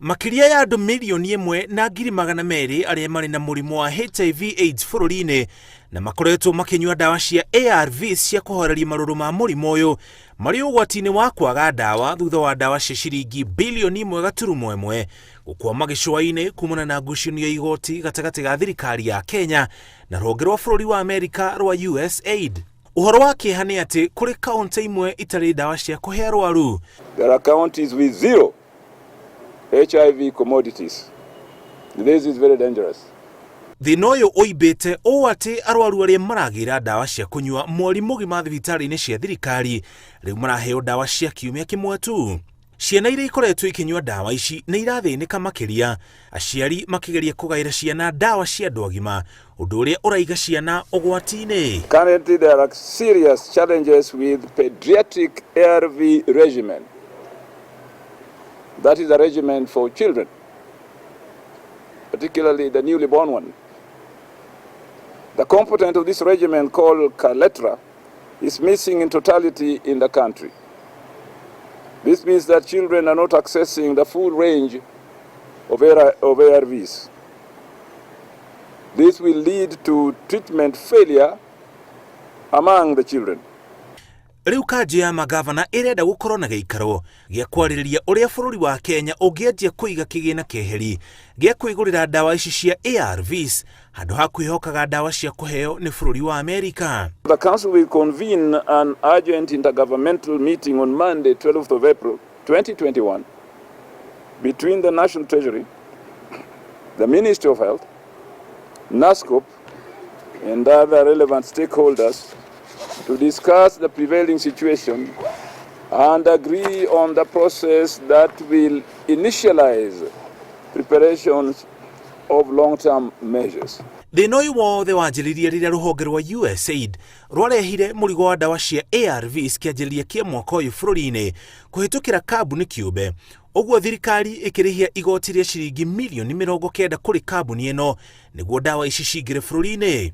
Makiria ya andũ mirioni 1 na ngiri magana merĩ arĩa marĩ na mũrimũ wa HIV/AIDS bũrũri-inĩ na makoretwo makinyua ndawa cia ARVs cia kũhoreria marũrũ ma mũrimũ ũyũ marĩ ũgwati-inĩ wa kwaga ndawa thutha wa ndawa cia ciringi bilioni 1.1 gũkwama gĩcũa-inĩ kumana na ngucanio ya igoti gatagatĩ ga thirikari ya Kenya na rũhonge rwa bũrũri wa Amerika rwa USAID. Ũhoro wa kĩeha nĩ atĩ kũrĩ kaunti imwe itarĩ ndawa cia kũhe arwaru. There are counties with zero HIV commodities. This is very dangerous. Thĩna ũyũ ũimbĩte ũũ atĩ arwaru arĩa maragĩra ndawa cia kũnyua mweri mũgima thibitarĩ-inĩ cia thirikari rĩu maraheo ndawa cia kiumia kĩmwe tu. Ciana iria ikoretwo ikinyua ndawa ici nĩ irathĩnĩka makĩria, aciari makĩgeria kũgaĩra ciana ndawa cia andũ agima, ũndũ ũrĩa ũraiga ciana ũgwati-inĩ. Currently there are serious challenges with pediatric ARV regimen. That is a regimen for children, particularly the newly born one. The component of this regimen, called Caletra, is missing in totality in the country. This means that children are not accessing the full range of ARVs. This will lead to treatment failure among the children. Rĩu kanjũ ya magavana ĩrenda gũkorwo na gĩikaro gĩa kwarĩrĩria ũrĩa bũrũri wa Kenya ũngĩanjia kũiga kĩgĩna kĩeheri gĩa kwĩgũrĩra ndawa ici cia ARVs handũ ha kwĩhokaga ndawa cia kũheo nĩ bũrũri wa Amerika. The council will convene an urgent intergovernmental meeting on Monday, 12th of April 2021 between the National Treasury, the Ministry of Health, NASCOP and other relevant stakeholders to discuss the prevailing situation and agree on the process that will initialize preparations of long-term measures. Thĩna ũyũ wothe wanjĩrĩirie rĩrĩa rũhonge rwa USAID rwarehire mũrigo wa ndawa cia ARVs kĩanjĩrĩria kĩa mwaka ũyũ bũrũri-inĩ kũhĩtũkĩra kambuni kĩũmbe. Ũguo thirikari ĩkĩrĩhia igoti rĩa ciringi mirioni 90 kũrĩ kambuni ĩno nĩguo ndawa ici cingĩre bũrũri-inĩ.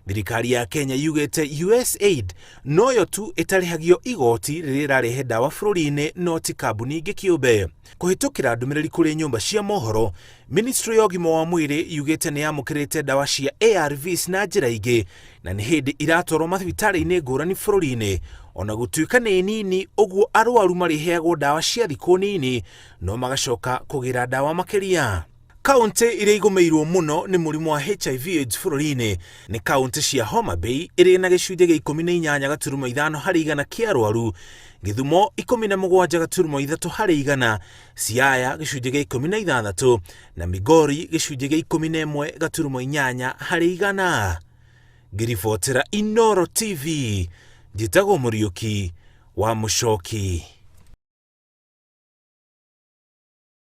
Thirikari ya Kenya yugĩte USAID noyo tu ĩtarĩhagio igoti rĩrĩa ĩrarehe ndawa bũrũri-inĩ no ti kambuni ingĩ kĩũmbe. Kũhĩtũkĩra ndũmĩrĩri kũrĩ nyũmba cia mohoro, Ministry ya ũgima wa mwĩrĩ yugĩte nĩ yamũkĩrĩte ndawa cia ARVs na njĩra ingĩ na nĩ hĩndĩ iratwarwo mathibitarĩ-inĩ ngũrani bũrũri-inĩ, ona gũtuĩka nĩ nini ũguo arwaru marĩheagwo ndawa cia thikũ nini no magacoka kũgĩra ndawa makĩria. Kaunti iria igũmĩirwo mũno nĩ mũrimũ wa HIV/AIDS bũrũri-inĩ nĩ kaunti cia Homa Bay ĩrĩ na gĩcunjĩ gĩa 18.5 harĩ igana kĩa arwaru, Gĩthumo 17.3 harĩ igana, Siaya gĩcunjĩ gĩa 16 na Migori gĩcunjĩ gĩa 11.8 harĩ igana. Ngĩribotera Inooro TV, njĩtagwo Mũriũki wa Mũchoki.